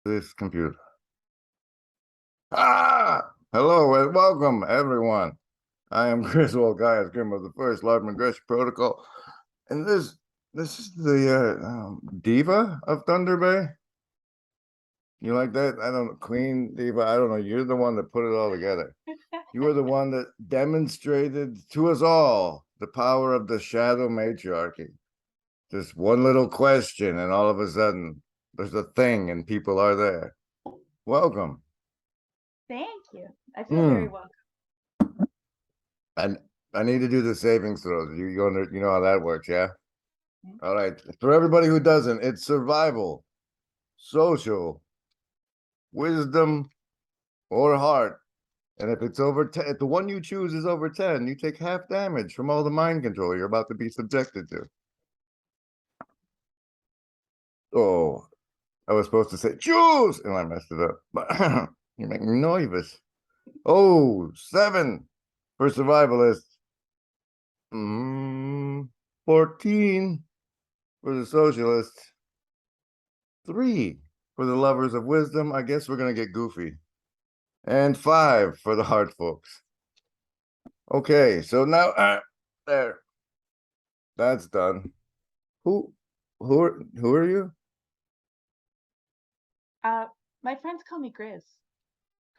This computer. Hello and welcome, everyone. I am Griswold Gaius Grim of the First Large Migration Protocol, and this is the Diva of Thunder Bay. You like that? I don't know, Queen Diva. I don't know. You're the one that put it all together. You were the one that demonstrated to us all the power of the shadow matriarchy. Just one little question, and all of a sudden, there's a thing, and people are there. Welcome. Thank you. I feel very Mm. welcome. And I need to do the savings throws. You know how that works, yeah? All right. For everybody who doesn't, it's survival, social, wisdom, or heart. And if it's over 10, if the one you choose is over 10, you take half damage from all the mind control you're about to be subjected to. Oh, I was supposed to say choose, and I messed it up. But you make me nervous. Oh, 7 for survivalists. 14 for the socialists. 3 for the lovers of wisdom. I guess we're gonna get goofy. And 5 for the hard folks. Okay, so now there. That's done. Who who are you? Uh, my friends call me Grizz.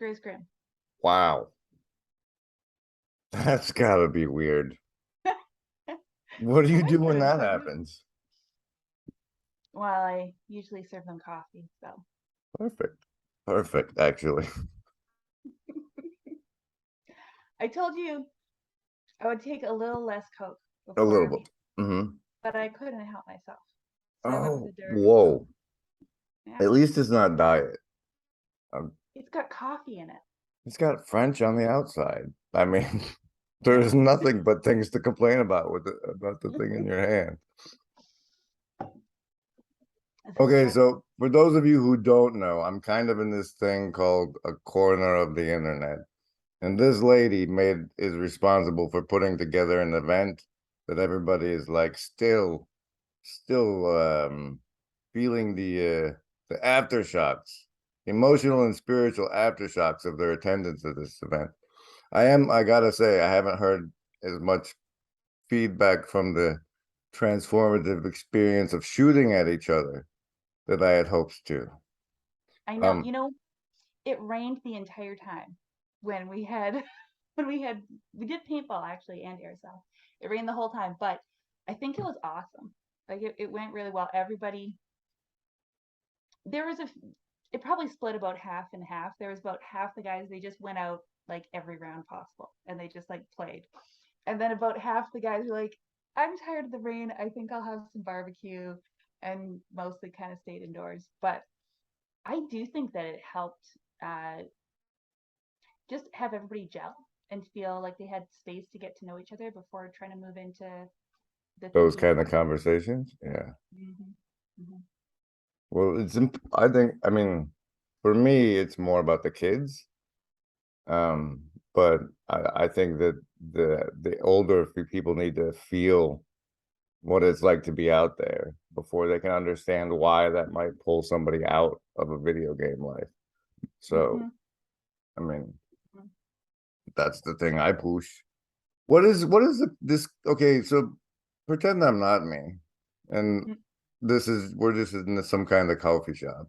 Grizz Grim. Wow. That's gotta be weird. What do you do when that happens? Well, I usually serve them coffee, so. Perfect. Perfect, actually. I told you I would take a little less Coke A before little every, bit. Mm-hmm. but I couldn't help myself. So I went with Oh, the dirty Coke. whoa. Yeah. At least it's not diet. Um, It's got coffee in it. it's got French on the outside. I mean, there's nothing but things to complain about about the thing in your hand. Okay, so for those of you who don't know, I'm kind of in this thing called a corner of the internet. And this lady is responsible for putting together an event that everybody is like still feeling the aftershocks, emotional and spiritual aftershocks of their attendance at this event. I gotta say, I haven't heard as much feedback from the transformative experience of shooting at each other that I had hoped to. I know. Um, It rained the entire time when we had we did paintball actually and airsoft. It rained the whole time, but I think it was awesome. Like it went really well. Everybody there was a it probably split about half and half. There was about half the guys, they just went out like every round possible and they just like played. And then about half the guys were like, I'm tired of the rain. I think I'll have some barbecue, and mostly kind of stayed indoors. But I do think that it helped just have everybody gel and feel like they had space to get to know each other before trying to move into the those thinking kind of part. conversations. Yeah. Mm-hmm. Mm-hmm. Well, I think, I mean, for me, it's more about the kids. Um, but I think that the older people need to feel what it's like to be out there before they can understand why that might pull somebody out of a video game life. So, Mm-hmm. I mean, that's the thing I push. What is this? Okay, so pretend I'm not me, and Mm-hmm. we're just in some kind of coffee shop.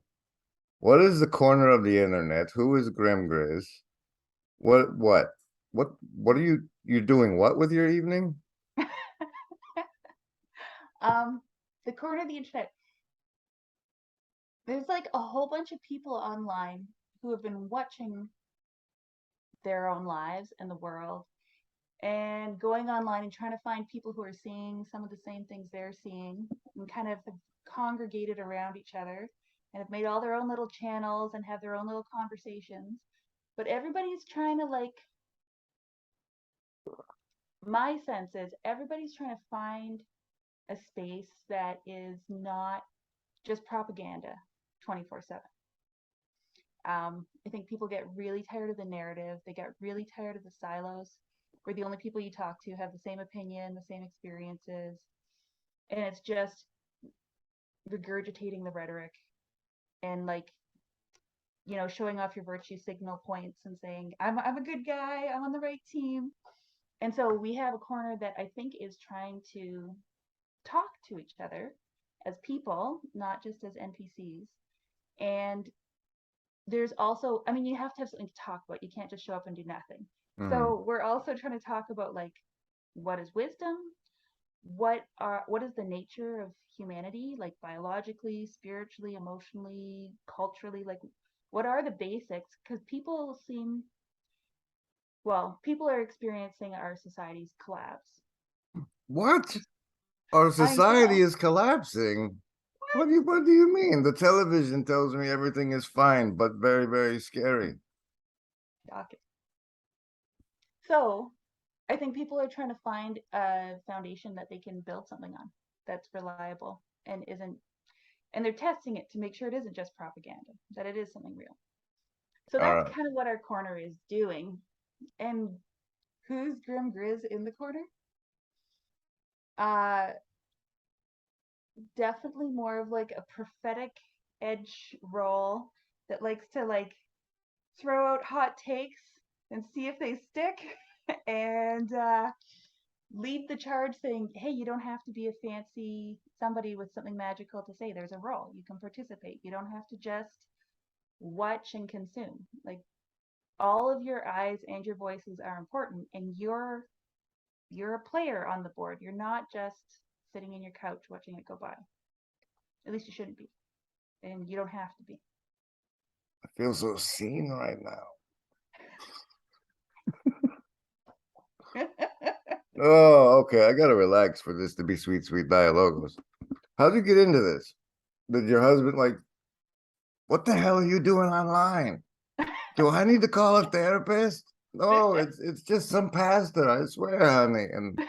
What is the corner of the internet? Who is GrimGriz? What what what are you doing what with your evening? um, the corner of the internet. There's like a whole bunch of people online who have been watching their own lives and the world and going online and trying to find people who are seeing some of the same things they're seeing and kind of have congregated around each other and have made all their own little channels and have their own little conversations. But everybody's trying to like, my sense is everybody's trying to find a space that is not just propaganda 24/7. I think people get really tired of the narrative. They get really tired of the silos where the only people you talk to have the same opinion, the same experiences, and it's just regurgitating the rhetoric and like showing off your virtue signal points and saying, I'm a good guy, I'm on the right team. And so we have a corner that I think is trying to talk to each other as people, not just as NPCs. And there's also, I mean, you have to have something to talk about. You can't just show up and do nothing. So we're also trying to talk about like, what is wisdom? What is the nature of humanity, like biologically, spiritually, emotionally, culturally? Like, what are the basics? Because people are experiencing our society's collapse. What? Our I society know. is collapsing. What do you mean? The television tells me everything is fine, but very, very scary. Okay. So I think people are trying to find a foundation that they can build something on that's reliable and isn't, and they're testing it to make sure it isn't just propaganda, that it is something real. So All that's right. kind of what our corner is doing. And who's GrimGriz in the corner? Uh, Definitely more of like a prophetic edge role that likes to like throw out hot takes and see if they stick and lead the charge saying, hey, you don't have to be a fancy somebody with something magical to say. There's a role. You can participate. You don't have to just watch and consume. Like, all of your eyes and your voices are important, and you're a player on the board. You're not just sitting in your couch watching it go by. At least you shouldn't be, and you don't have to be. I feel so seen right now. Oh, okay. I gotta relax for this to be sweet, sweet dialogos. How'd you get into this? Did your husband like, what the hell are you doing online? Do I need to call a therapist? No, it's just some pastor, I swear, honey. And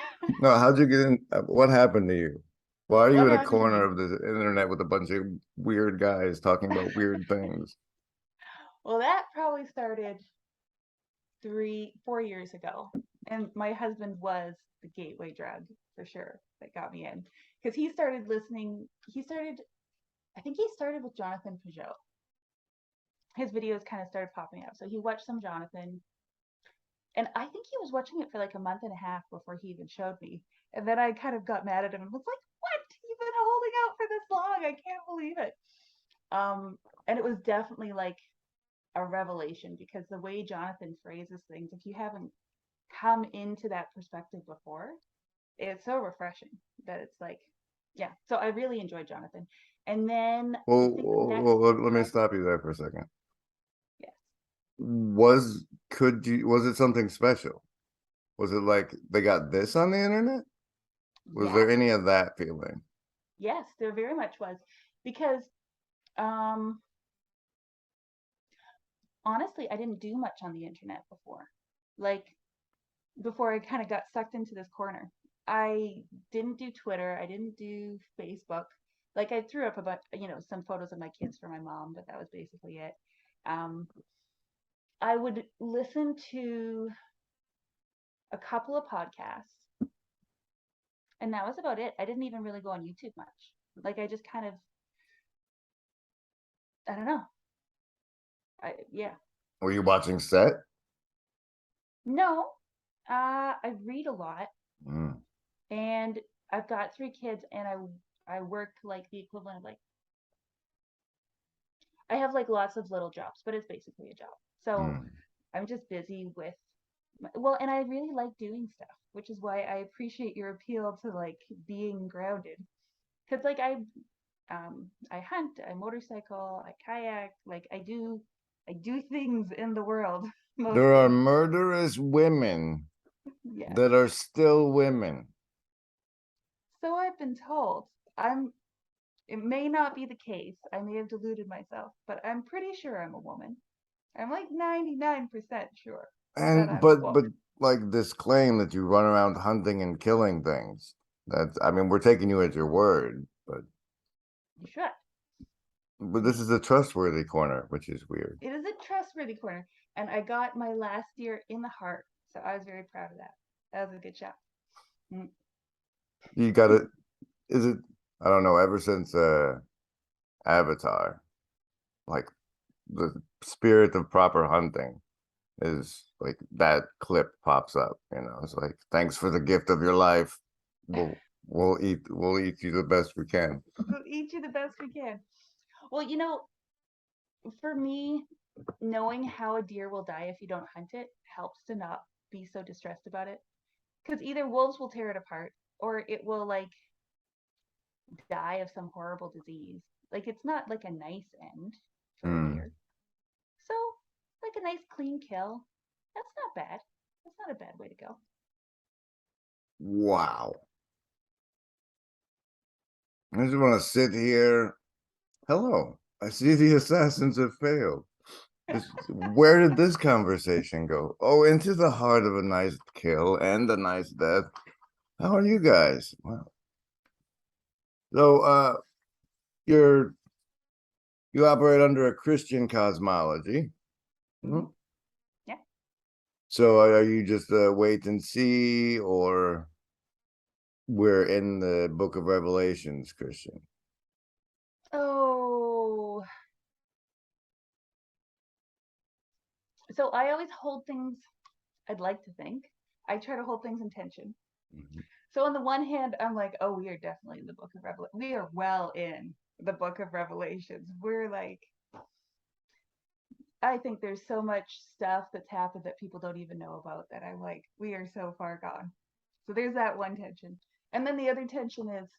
no, how'd you get in? What happened to you? Why are you What in a happened to corner me? of the internet with a bunch of weird guys talking about weird things? Well, that probably started 4 years ago, and my husband was the gateway drug for sure that got me in, because he started listening. I think he started with Jonathan Peugeot. His videos kind of started popping up, so he watched some Jonathan, and I think he was watching it for like a month and a half before he even showed me. And then I kind of got mad at him and was like, "What? You've been holding out for this long? I can't believe it." And it was definitely like a revelation, because the way Jonathan phrases things, if you haven't come into that perspective before, it's so refreshing that it's like, yeah. So I really enjoyed Jonathan. And then I think the next big Let me one, stop you there for a second. yes, Was it something special? Was it like they got this on the internet? Was yes, there any of that feeling? yes, there very much was, because um honestly, I didn't do much on the internet before. Like, before I kind of got sucked into this corner. I didn't do Twitter. I didn't do Facebook. Like, I threw up about, some photos of my kids for my mom, but that was basically it. Um, I would listen to a couple of podcasts, and that was about it. I didn't even really go on YouTube much. Like, I just kind of, I don't know. Yeah. Were you watching set? No, I read a lot, Mm. and I've got 3 kids, and I work like the equivalent of like, I have like lots of little jobs, but it's basically a job. So Mm. I'm just busy with, well, and I really like doing stuff, which is why I appreciate your appeal to like being grounded. Because like I hunt, I motorcycle, I kayak, like I do things in the world There are mostly. murderous women Yes. that are still women. So I've been told. It may not be the case. I may have deluded myself, but I'm pretty sure I'm a woman. I'm like 99% sure that And I'm a but woman. like this claim that you run around hunting and killing things. That's I mean, we're taking you at your word, You should. but this is a trustworthy corner, which is weird. It is a trustworthy corner, and I got my last deer in the heart, so I was very proud of that. That was a good shot. Mm. You got it. Is it? I don't know. Ever since Avatar, like the spirit of proper hunting is like that clip pops up, it's like, thanks for the gift of your life. We'll eat you the best we can. We'll eat you the best we can. Well, for me, knowing how a deer will die if you don't hunt it helps to not be so distressed about it. Because either wolves will tear it apart or it will like die of some horrible disease. Like it's not like a nice end for a Mm, deer. So, like a nice clean kill. That's not bad. That's not a bad way to go. wow. I just want to sit here. Hello. I see the assassins have failed. Where did this conversation go? Oh, into the heart of a nice kill and a nice death. How are you guys? Wow. So, you're you operate under a Christian cosmology. Mm-hmm. Yeah. So, are you just wait and see, or we're in the Book of Revelations, Christian? Oh, so I always hold things. I'd like to think I try to hold things in tension. Mhm. So on the one hand, I'm like, oh, we are definitely in the Book of Revelation. We are well in the Book of Revelations. We're like, I think there's so much stuff that's happened that people don't even know about that I'm like, we are so far gone. So there's that one tension. And then the other tension is,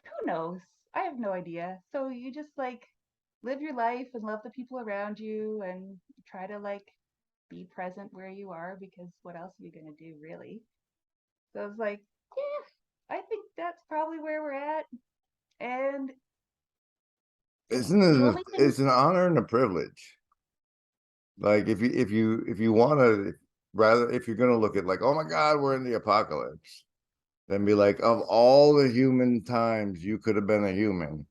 who knows? I have no idea. So you just like live your life and love the people around you and try to like be present where you are because what else are you going to do really? So it's like, yeah, I think that's probably where we're at. And Isn't the it? only thing, It's an honor and a privilege. Like if you want to, rather, if you're gonna look at like, oh my God, we're in the apocalypse, then be like, of all the human times you could have been a human,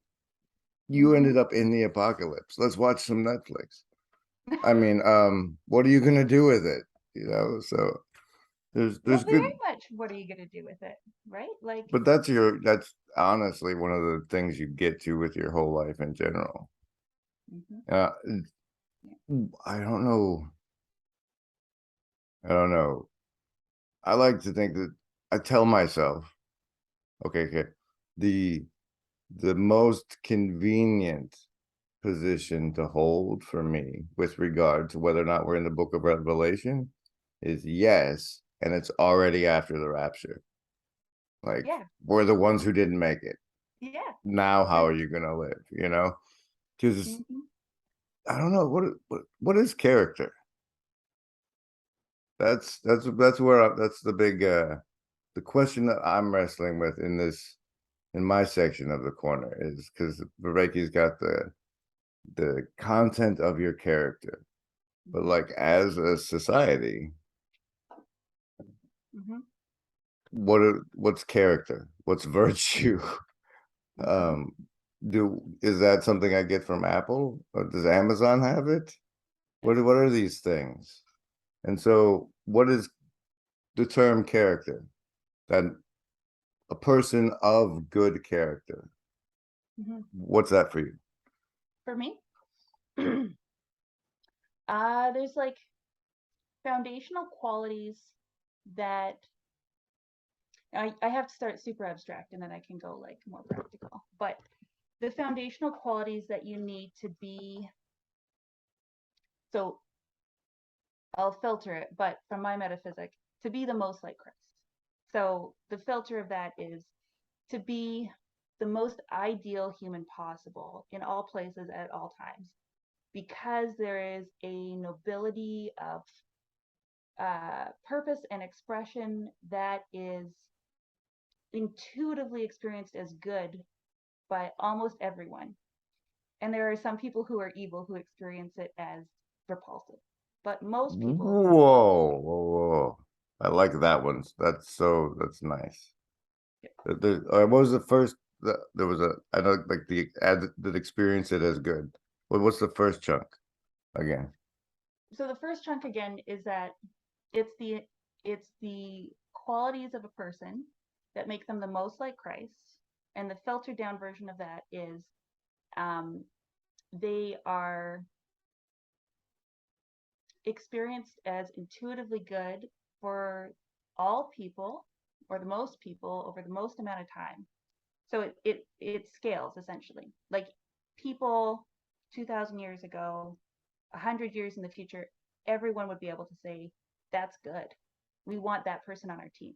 you mm-hmm. ended up in the apocalypse. Let's watch some Netflix. I mean, what are you gonna do with it? So Well, there's very good, much what are you going to do with it? Right? Like, but that's honestly one of the things you get to with your whole life in general. mm-hmm. Uh, Yeah. I don't know. I don't know. I like to think that I tell myself, okay, the the most convenient position to hold for me with regard to whether or not we're in the Book of Revelation is yes, and it's already after the rapture. Like, Yeah. we're the ones who didn't make it. Yeah. Now, how Right. are you gonna live? Because Mm-hmm. I don't know what is character. That's where that's the big the question that I'm wrestling with in my section of the corner is because Viveki's got the content of your character, but Mm-hmm. like as a society, Mm-hmm. what's character? What's virtue? Mm-hmm. Um, is that something I get from Apple? Or does Amazon have it? What are these things? And so, what is the term character? That a person of good character. Mm-hmm. What's that for you? For me, there's like foundational qualities that I have to start super abstract and then I can go like more practical. But the foundational qualities that you need to be, so I'll filter it, but from my metaphysic, to be the most like Christ. So the filter of that is to be the most ideal human possible in all places at all times, because there is a nobility of purpose and expression that is intuitively experienced as good by almost everyone. And there are some people who are evil who experience it as repulsive. But most people, Whoa. I like that one. That's nice. What was the first? There was I know like the ad that experience it as good. What's the first chunk again? so the first chunk again is that it's the it's the qualities of a person that make them the most like Christ. And the filtered down version of that is they are experienced as intuitively good for all people or the most people over the most amount of time. So it scales essentially. Like people 2000 years ago, 100 years in the future, everyone would be able to say, that's good. We want that person on our team.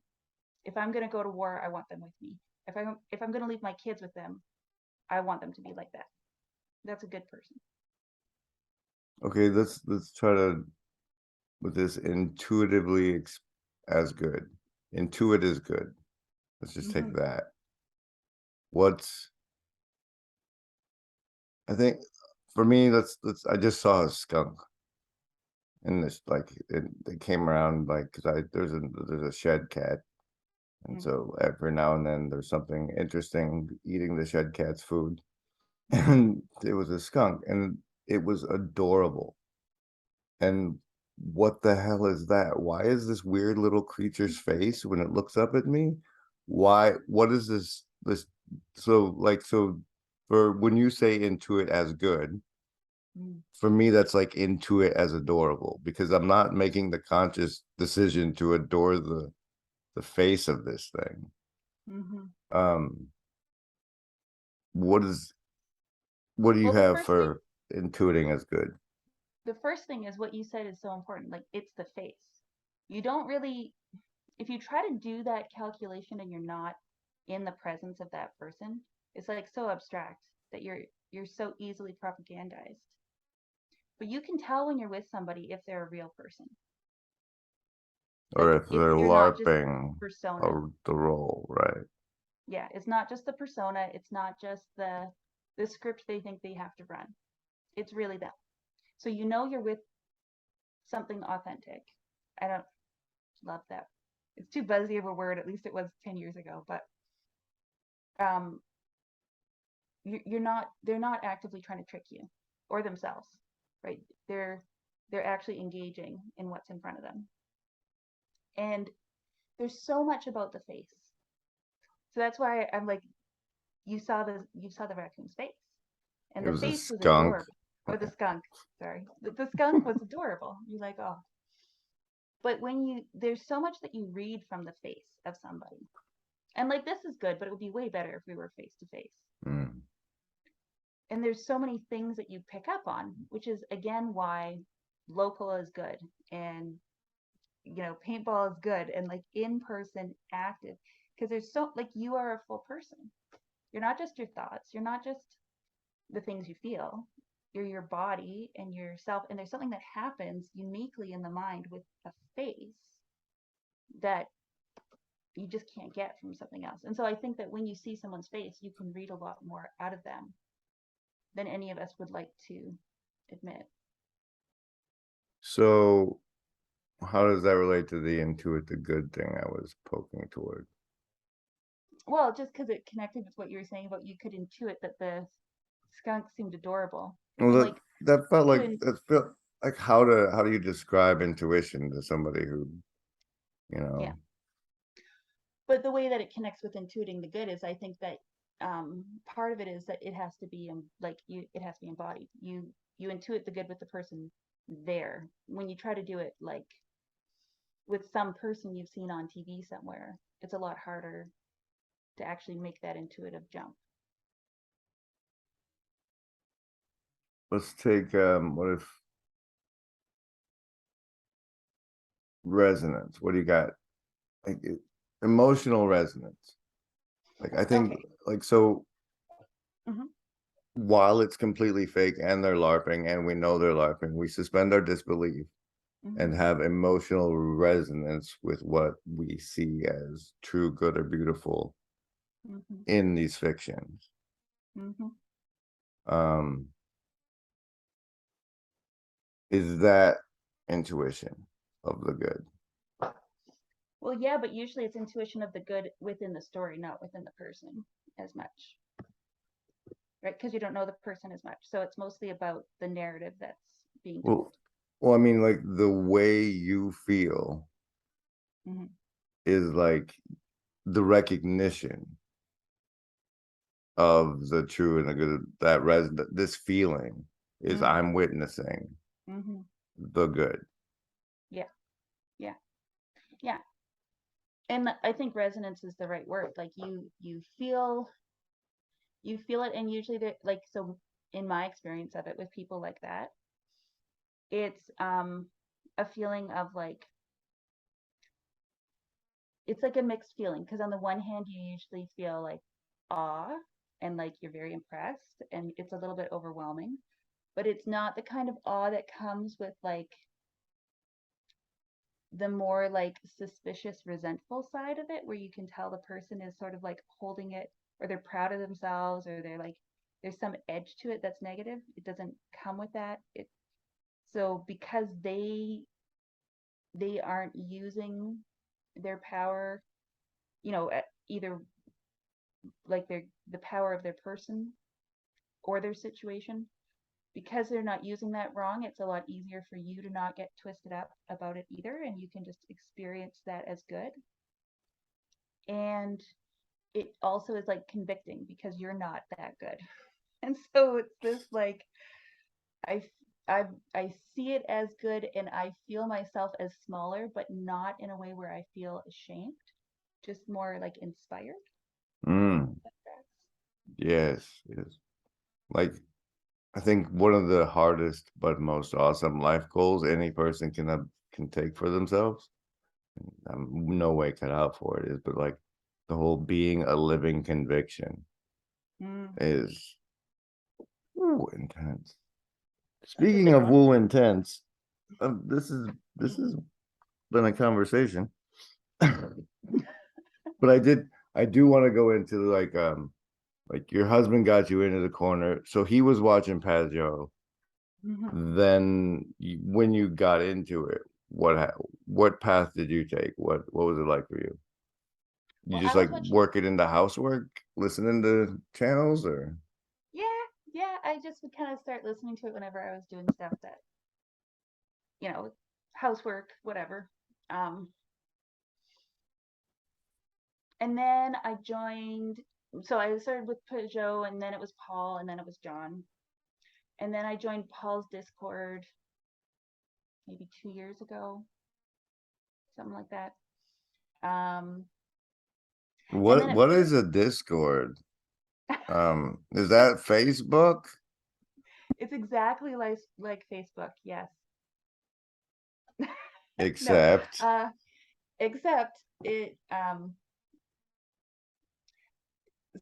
If I'm going to go to war, I want them with me. If I'm going to leave my kids with them, I want them to be like that. That's a good person. Okay, let's try to with this intuitively as good. Intuit is good. Let's just take that. I think for me, I just saw a skunk. And this it came around because there's a shed cat, and so every now and then there's something interesting eating the shed cat's food, and it was a skunk, and it was adorable. And what the hell is that? Why is this weird little creature's face when it looks up at me? Why? What is this? So for when you say Intuit as good, for me that's like Intuit as adorable, because I'm not making the conscious decision to adore the face of this thing. What do you have for intuiting as good? The first thing is what you said is so important. Like, it's the face. You don't really, if you try to do that calculation and you're not in the presence of that person, it's like so abstract that you're so easily propagandized. But you can tell when you're with somebody if they're a real person. Or if they're LARPing persona. the role, right? Yeah, it's not just the persona. It's not just the script they think they have to run. It's really them. So you know you're with something authentic. I don't love that. It's too buzzy of a word. At least it was 10 years ago. But they're not actively trying to trick you or themselves, right? They're actually engaging in what's in front of them. And there's so much about the face. So that's why I'm like, you saw the raccoon's face, and the face was adorable. Or the skunk, sorry. The skunk was adorable. You're like, oh. But there's so much that you read from the face of somebody. And like, this is good, but it would be way better if we were face to face. And there's so many things that you pick up on, which is again why local is good, and paintball is good, and like in-person active, because there's so, like, you are a full person. You're not just your thoughts, you're not just the things you feel, you're your body and yourself, and there's something that happens uniquely in the mind with a face that you just can't get from something else. And so I think that when you see someone's face, you can read a lot more out of them than any of us would like to admit. So how does that relate to the Intuit the good thing I was poking toward? Well, just because it connected with what you were saying about you could intuit that the skunk seemed adorable. Well, that felt like how do you describe intuition to somebody who, Yeah. But the way that it connects with intuiting the good is, I think that part of it is that it has to be it has to be embodied. You intuit the good with the person there. When you try to do it like with some person you've seen on TV somewhere, it's a lot harder to actually make that intuitive jump. Let's take what if resonance? What do you got? Like emotional resonance. Like I think so while it's completely fake and they're LARPing and we know they're LARPing, we suspend our disbelief and have emotional resonance with what we see as true, good, or beautiful in these fictions. Is that intuition of the good? Well, yeah, but usually it's intuition of the good within the story, not within the person as much. Right? Because you don't know the person as much. So it's mostly about the narrative that's being told. Well, I mean, like the way you feel is like the recognition of the true and the good, this feeling is I'm witnessing the good. Yeah. Yeah. And I think resonance is the right word. Like you feel it, and usually they're like, so in my experience of it with people like that, it's a feeling of like, it's like a mixed feeling, because on the one hand you usually feel like awe and like you're very impressed and it's a little bit overwhelming, but it's not the kind of awe that comes with like the more like suspicious, resentful side of it, where you can tell the person is sort of like holding it, or they're proud of themselves, or they're like, there's some edge to it that's negative. It doesn't come with that. So because they aren't using their power, either like the power of their person or their situation, because they're not using that wrong, it's a lot easier for you to not get twisted up about it either, and you can just experience that as good. And it also is like convicting because you're not that good. And so it's this like, I I see it as good, and I feel myself as smaller, but not in a way where I feel ashamed, just more like inspired. Mm, yes, yes. Like, I think one of the hardest but most awesome life goals any person can take for themselves. I'm no way cut out for it is, but like the whole being a living conviction Mm, is woo intense. that's a Speaking big of one. woo intense, this has been a conversation, but I do want to go into like your husband got you into the corner, so he was watching Pazio. Mhm. Then when you got into it, what path did you take? What was it like for you? You Well, just I was like watching. work it into housework, listening to channels, or Yeah, yeah. I just would kind of start listening to it whenever I was doing stuff that, you know, housework, whatever. Um, and then I joined. So I started with Peugeot, and then it was Paul, and then it was John, and then I joined Paul's Discord maybe 2 years ago, something like that. Um, and then it what really, is a Discord? Is that Facebook? it's exactly like Facebook. Yes. No. Except Uh, except it.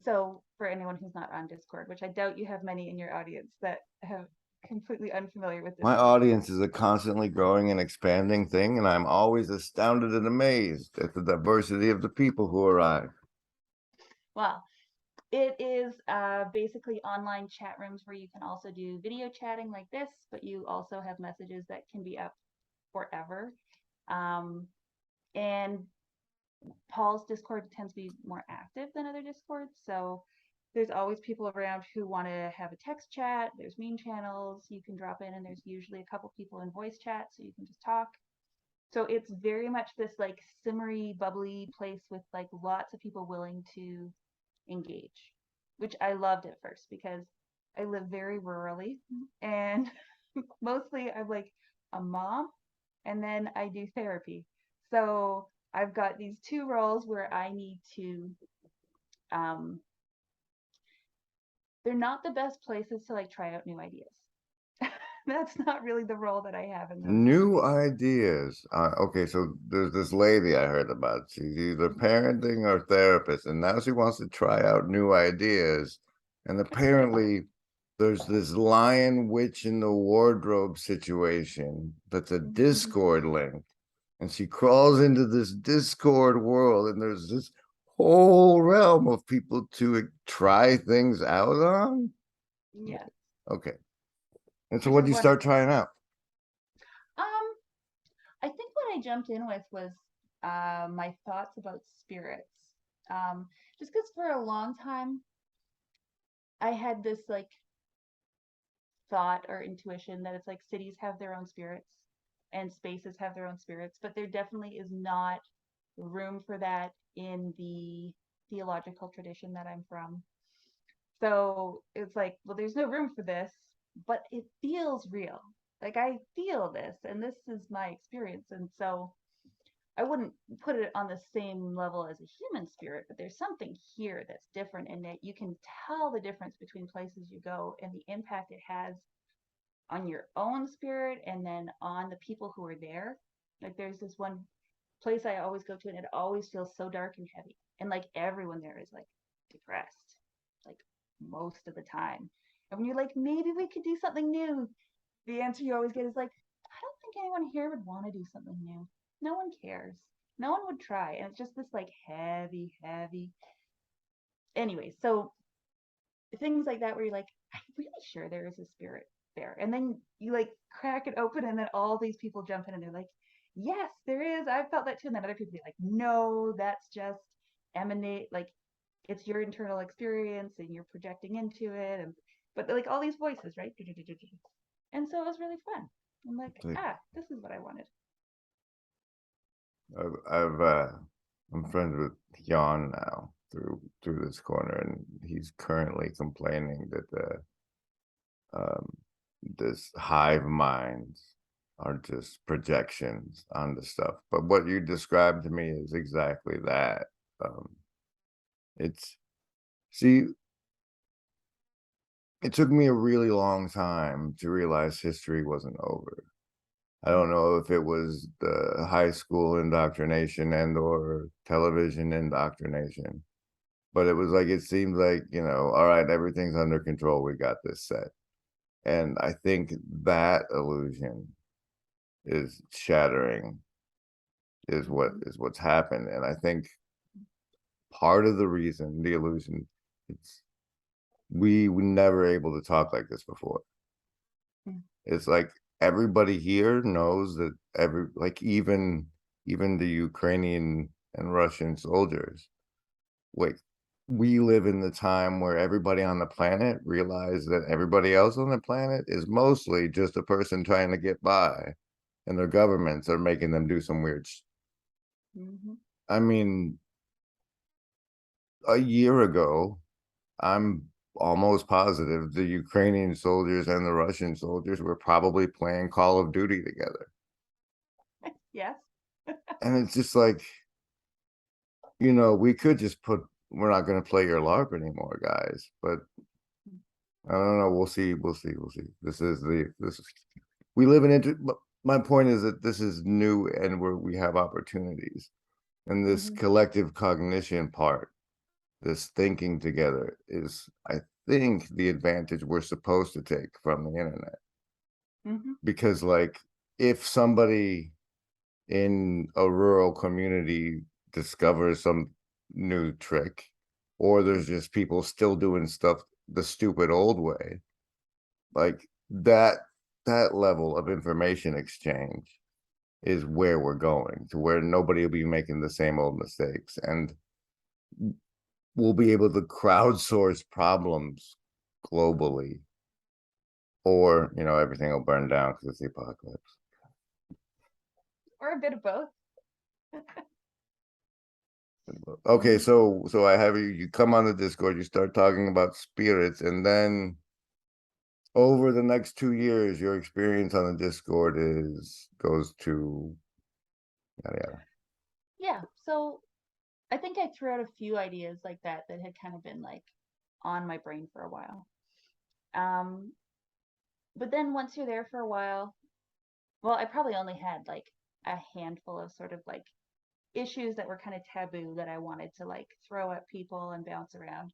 So for anyone who's not on Discord, which I doubt you have many in your audience that have completely unfamiliar with my Discord. audience is a constantly growing and expanding thing, and I'm always astounded and amazed at the diversity of the people who arrive. Well, it is basically online chat rooms where you can also do video chatting like this, but you also have messages that can be up forever. Um, and Paul's Discord tends to be more active than other Discords, so there's always people around who want to have a text chat. There's meme channels you can drop in, and there's usually a couple people in voice chat, so you can just talk. So it's very much this like simmery, bubbly place with like lots of people willing to engage, which I loved at first because I live very rurally, and mostly I'm like a mom, and then I do therapy. So I've got these two roles where I need to um they're not the best places to like try out new ideas. That's not really the role that I have in them. New ideas. Okay, so there's this lady I heard about. She's either parenting or therapist, and now she wants to try out new ideas. And apparently, there's this lion witch in the wardrobe situation that's a Discord link. And she crawls into this Discord world, and there's this whole realm of people to try things out on. Yes, Okay. And so which what is do you start wonderful. trying out? Um, I think what I jumped in with was my thoughts about spirits. Just because for a long time I had this like thought or intuition that it's like cities have their own spirits and spaces have their own spirits, but there definitely is not room for that in the theological tradition that I'm from. So it's like, well, there's no room for this, but it feels real. Like I feel this, and this is my experience. And so I wouldn't put it on the same level as a human spirit, but there's something here that's different in that you can tell the difference between places you go and the impact it has on your own spirit and then on the people who are there. Like there's this one place I always go to and it always feels so dark and heavy. And like everyone there is like depressed, like most of the time. And when you're like, maybe we could do something new, the answer you always get is like, I don't think anyone here would want to do something new. No one cares. No one would try. And it's just this like heavy, heavy. Anyway, so things like that where you're like, I'm really sure there is a spirit there. And then you like crack it open and then all these people jump in and they're like, yes, there is. I've felt that too. And then other people be like, no, that's just emanate like it's your internal experience and you're projecting into it. And but like all these voices, right? And so it was really fun. I'm like, this is what I wanted. I'm friends with Jan now through this corner, and he's currently complaining that this hive minds are just projections on the stuff. But what you described to me is exactly that. See, it took me a really long time to realize history wasn't over. I don't know if it was the high school indoctrination and or television indoctrination, but it was like, it seemed like, all right, everything's under control. We got this set. And I think that illusion is shattering is what's happened. And I think part of the reason the illusion, we were never able to talk like this before. It's like everybody here knows that even the Ukrainian and Russian soldiers, like we live in the time where everybody on the planet realized that everybody else on the planet is mostly just a person trying to get by, and their governments are making them do some weird I mean, a year ago, I'm almost positive the Ukrainian soldiers and the Russian soldiers were probably playing Call of Duty together. Yes. And it's just like, we could just we're not going to play your LARP anymore, guys. But I don't know. We'll see. We live in my point is that this is new and we have opportunities. And this collective cognition part, this thinking together is, I think, the advantage we're supposed to take from the internet. Because like if somebody in a rural community discovers some new trick, or there's just people still doing stuff the stupid old way, like that level of information exchange is where we're going to, where nobody will be making the same old mistakes, and we'll be able to crowdsource problems globally, or everything will burn down because it's the apocalypse, or a bit of both. Okay, so I have you come on the Discord, you start talking about spirits, and then over the next 2 years your experience on the Discord goes to yada yada. Yeah, so I think I threw out a few ideas like that had kind of been like on my brain for a while. But then once you're there for a while, well, I probably only had like a handful of sort of like issues that were kind of taboo that I wanted to like throw at people and bounce around.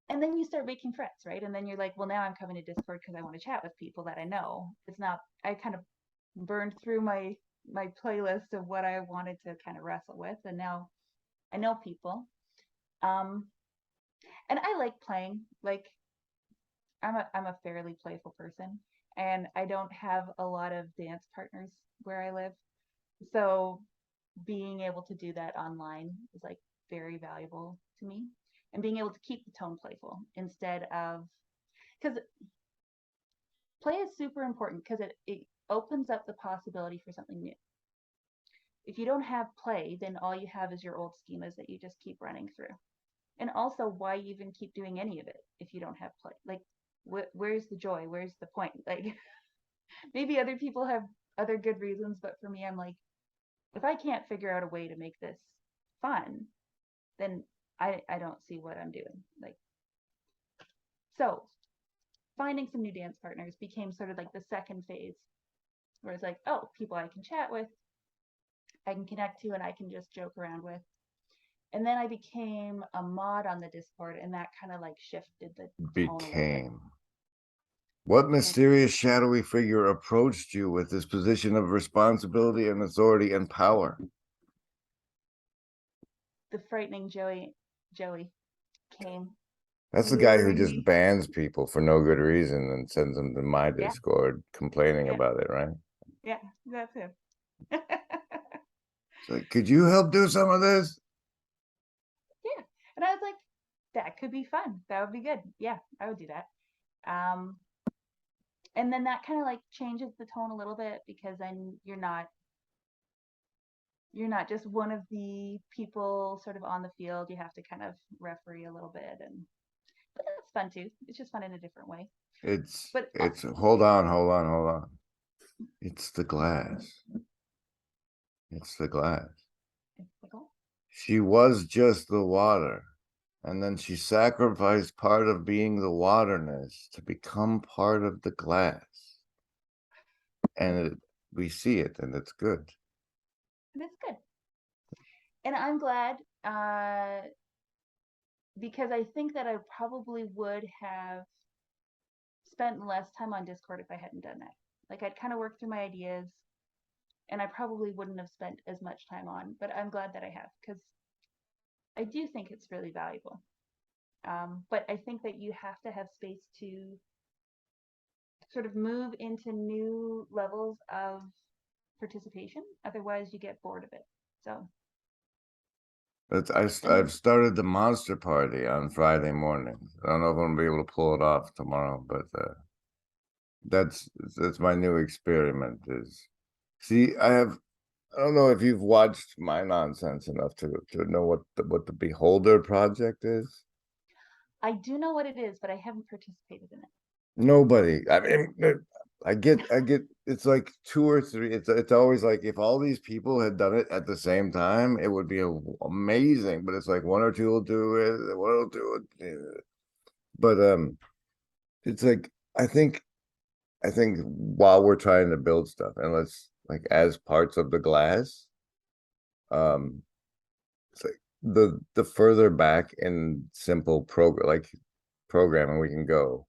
And then you start making friends, right? And then you're like, well, now I'm coming to Discord because I want to chat with people that I know. It's not, I kind of burned through my playlist of what I wanted to kind of wrestle with, and now I know people. And I like playing. Like I'm a fairly playful person, and I don't have a lot of dance partners where I live. So being able to do that online is like very valuable to me, and being able to keep the tone playful instead of, because play is super important because it opens up the possibility for something new. If you don't have play, then all you have is your old schemas that you just keep running through. And also, why even keep doing any of it if you don't have play? Like, where's the joy? Where's the point? Like, maybe other people have other good reasons, but for me, I'm like, if I can't figure out a way to make this fun, then I don't see what I'm doing. Like, so finding some new dance partners became sort of like the second phase, where it's like, oh, people I can chat with, I can connect to, and I can just joke around with. And then I became a mod on the Discord, and that kind of like shifted the tone a little bit. Became. What mysterious shadowy figure approached you with this position of responsibility and authority and power? The frightening Joey came. That's the guy who luring just me. bans people for no good reason and sends them to my Yeah. Discord complaining Yeah. about it, right? Yeah, that's him. It's like, could you help do some of this? Yeah. And I was like, that could be fun. That would be good. Yeah, I would do that. And then that kind of like changes the tone a little bit, because then you're not just one of the people sort of on the field. You have to kind of referee a little bit, and but that's fun too. It's just fun in a different way. It's But hold on. It's the glass. It's the glass. She was just the water. And then she sacrificed part of being the waterness to become part of the glass. And we see it, and it's good. And it's good. And I'm glad, because I think that I probably would have spent less time on Discord if I hadn't done that. Like, I'd kind of worked through my ideas, and I probably wouldn't have spent as much time on, but I'm glad that I have, because I do think it's really valuable. But I think that you have to have space to sort of move into new levels of participation. Otherwise, you get bored of it. So I've started the monster party on Friday mornings. I don't know if I'm gonna be able to pull it off tomorrow, but that's my new experiment. I don't know if you've watched my nonsense enough to know what the Beholder project is. I do know what it is, but I haven't participated in it. Nobody. I mean, I get. It's like 2 or 3. It's always like if all these people had done it at the same time, it would be amazing. But it's like 1 or 2 will do it. One will do it. But it's like I think while we're trying to build stuff, and let's like as parts of the glass, it's like the further back in simple programming we can go,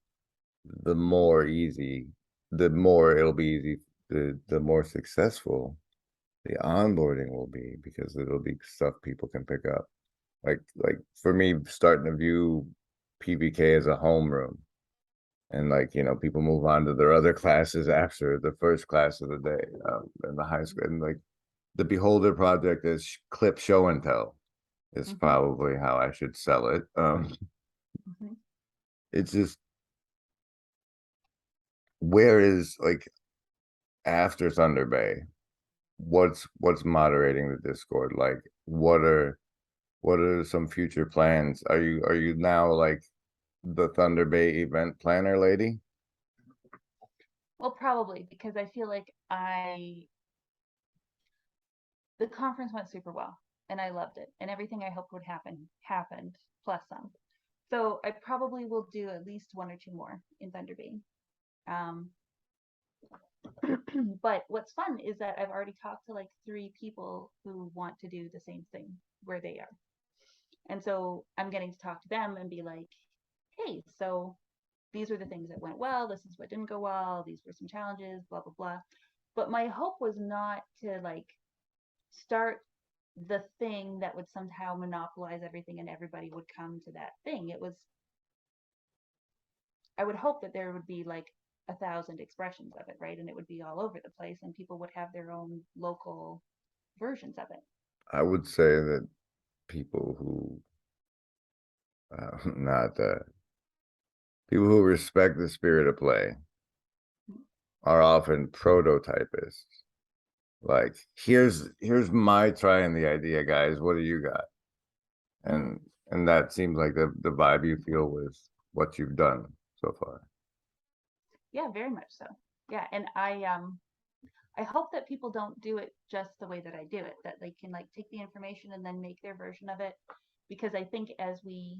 the more it'll be easy, the more successful the onboarding will be, because it'll be stuff people can pick up. Like for me, starting to view PBK as a homeroom, and like, people move on to their other classes after the first class of the day in the high school. And like the Beholder project is clip show and tell is probably how I should sell it. It's just, where is, like, after Thunder Bay, what's moderating the Discord? Like, what are some future plans? Are you now like the Thunder Bay event planner lady? Well, probably, because I feel like the conference went super well, and I loved it, and everything I hoped would happen happened, plus some. So I probably will do at least 1 or 2 more in Thunder Bay. But what's fun is that I've already talked to like 3 people who want to do the same thing where they are. And so I'm getting to talk to them and be like, hey, so these were the things that went well. This is what didn't go well. These were some challenges, blah, blah, blah. But my hope was not to like start the thing that would somehow monopolize everything and everybody would come to that thing. I would hope that there would be like 1,000 expressions of it, right? And it would be all over the place, and people would have their own local versions of it. I would say that people who not people who respect the spirit of play are often prototypists. Like, here's my trying the idea, guys. What do you got? And that seems like the vibe you feel with what you've done so far. Yeah, very much so. Yeah, and I hope that people don't do it just the way that I do it, that they can like take the information and then make their version of it, because I think as we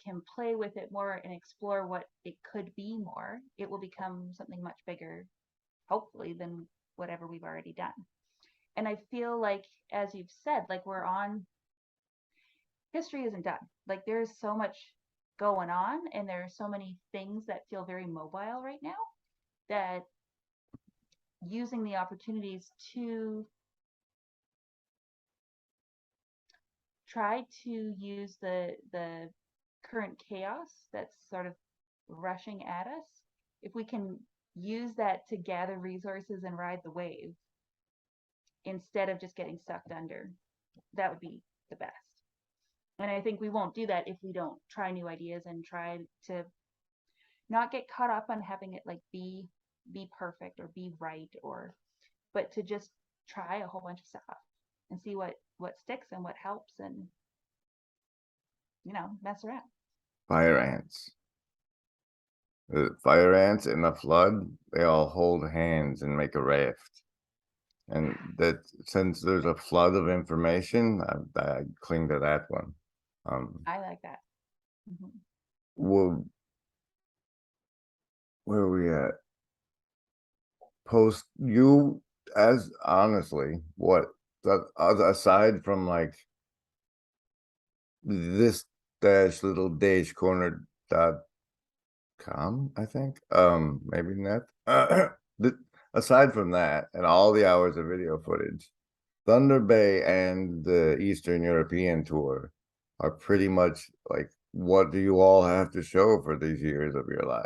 can play with it more and explore what it could be more, it will become something much bigger, hopefully, than whatever we've already done. And I feel like, as you've said, like history isn't done. Like there's so much going on, and there are so many things that feel very mobile right now, that using the opportunities to try to use the current chaos that's sort of rushing at us, if we can use that to gather resources and ride the wave instead of just getting sucked under, that would be the best. And I think we won't do that if we don't try new ideas and try to not get caught up on having it like be perfect or be right, or but to just try a whole bunch of stuff and see what sticks and what helps, and mess around. Fire ants. The fire ants in the flood, they all hold hands and make a raft. And that, since there's a flood of information, I cling to that one. I like that. Well, where are we at? Post you, as honestly, what aside from like this dash little dash corner.com, I think, maybe net. Aside from that and all the hours of video footage, Thunder Bay and the Eastern European tour are pretty much like, what do you all have to show for these years of your life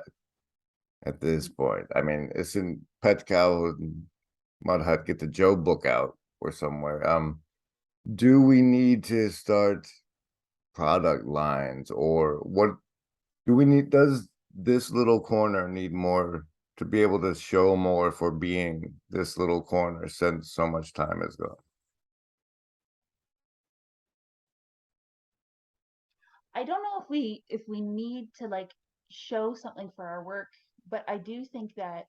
at this point? I mean, it's in Petcow and Mudhut, get the Joe book out or somewhere. Do we need to start product lines, or what do we need? Does this little corner need more to be able to show more for being this little corner since so much time has gone? I don't know if we need to like show something for our work, but I do think that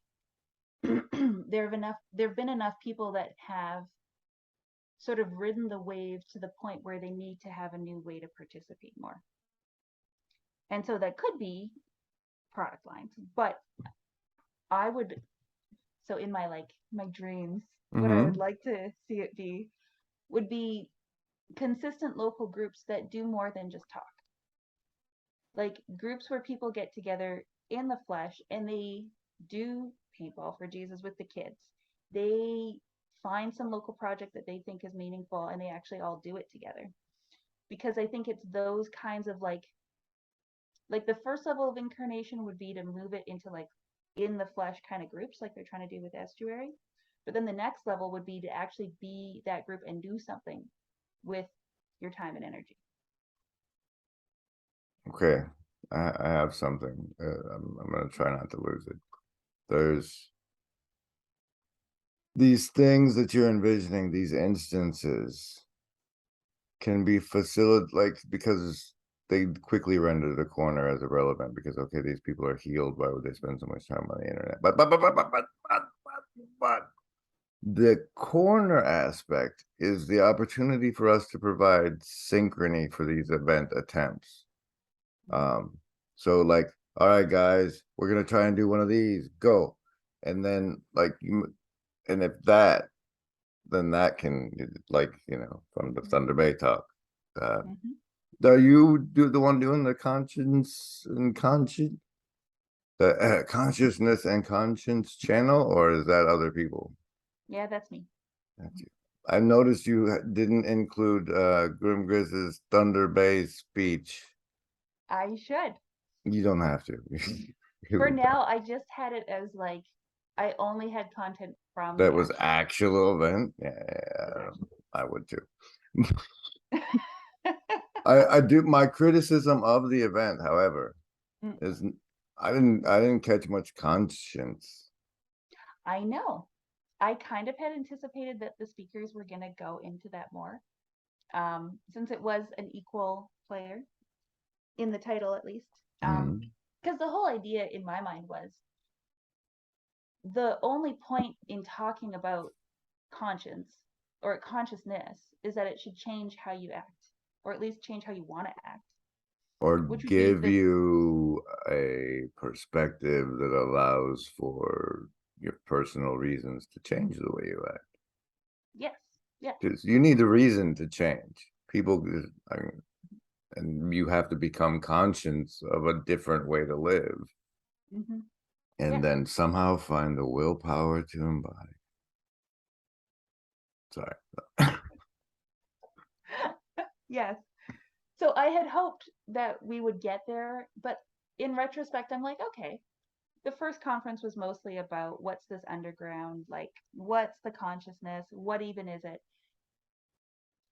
there have been enough people that have sort of ridden the wave to the point where they need to have a new way to participate more. And so that could be product lines, but I would, so in my dreams, what I would like to see it be would be consistent local groups that do more than just talk. Like groups where people get together in the flesh and they do paintball for Jesus with the kids. They find some local project that they think is meaningful and they actually all do it together. Because I think it's those kinds of like the first level of incarnation would be to move it into like in the flesh kind of groups like they're trying to do with Estuary. But then the next level would be to actually be that group and do something with your time and energy. Okay, I have something. I'm going to try not to lose it. There's these things that you're envisioning, these instances can be facilitated, like, because they quickly render the corner as irrelevant because, okay, these people are healed. Why would they spend so much time on the internet? But the corner aspect is the opportunity for us to provide synchrony for these event attempts. So like, all right, guys, we're gonna try and do one of these, go. And then like and if that, then that can, like, from the Thunder Bay talk. Are you the one doing the consciousness and conscience channel, or is that other people? Yeah, that's me. That's you. I noticed you didn't include GrimGriz's Thunder Bay speech. I should. You don't have to. For now, I just had it as like I only had content from that was actual event. Yeah, I would too. I do. My criticism of the event, however, is I didn't catch much conscience. I know. I kind of had anticipated that the speakers were going to go into that more, since it was an equal player in the title, at least. Because the whole idea in my mind was the only point in talking about conscience or consciousness is that it should change how you act, or at least change how you want to act. Or Which would be give you a perspective that allows for your personal reasons to change the way you act. Yes. Yeah. Because you need a reason to change. People, I mean, and you have to become conscious of a different way to live. Mm-hmm. And then somehow find the willpower to embody. Sorry. Yes. So I had hoped that we would get there, but in retrospect, I'm like, okay, the first conference was mostly about what's this underground, like, what's the consciousness, what even is it?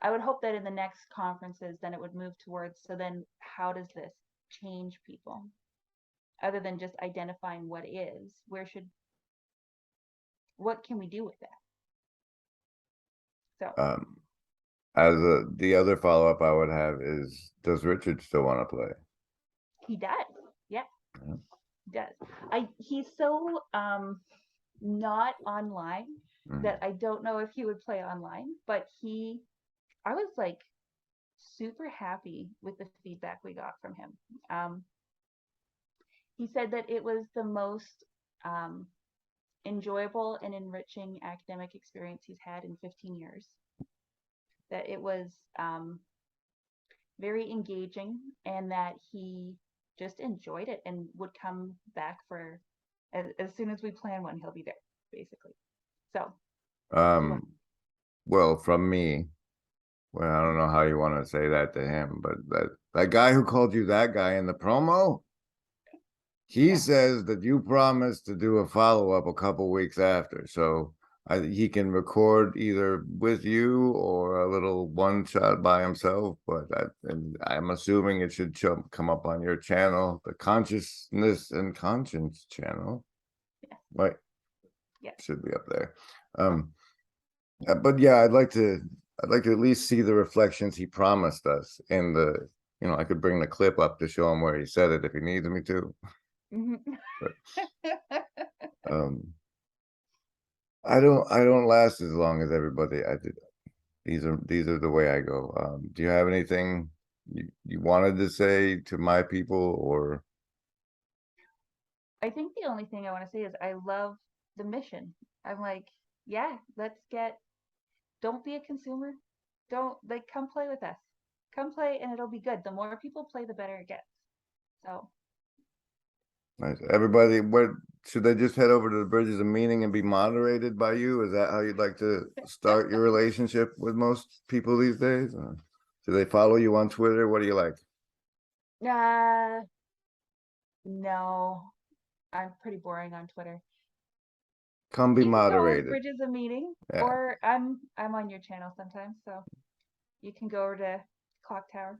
I would hope that in the next conferences, then it would move towards, so then how does this change people? Other than just identifying what is, what can we do with that? So As the other follow-up I would have is, does Richard still want to play? he does. Yeah. He does. He's so not online that I don't know if he would play online, but I was like super happy with the feedback we got from him. He said that it was the most enjoyable and enriching academic experience he's had in 15 years. That it was very engaging, and that he just enjoyed it and would come back for as soon as we plan one, he'll be there, basically. So well, from me, well, I don't know how you want to say that to him, but that guy who called you that guy in the promo, he says that you promised to do a follow-up a couple weeks after, so he can record either with you or a little one shot by himself. But I'm assuming it should come up on your channel, the Consciousness and Conscience channel. Yeah. Right. Yeah. Should be up there. But yeah, I'd like to at least see the reflections he promised us in the, I could bring the clip up to show him where he said it if he needs me to. But, I don't last as long as everybody. I did. These are the way I go. Do you have anything you wanted to say to my people, or? I think the only thing I want to say is I love the mission. I'm like, yeah, don't be a consumer. Don't, like, come play with us. Come play and it'll be good. The more people play, the better it gets. So. Nice. Everybody, what should they just head over to the Bridges of Meaning and be moderated by you? Is that how you'd like to start your relationship with most people these days? Or do they follow you on Twitter? What do you like? No, I'm pretty boring on Twitter. Come be moderated. Bridges of Meaning, yeah. Or I'm on your channel sometimes, so you can go over to Clock Tower.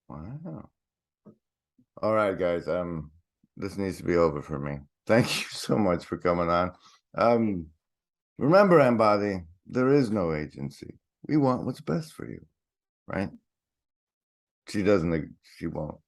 Wow. All right, guys. This needs to be over for me. Thank you so much for coming on. Remember, Embody, there is no agency. We want what's best for you, right? She doesn't. She won't.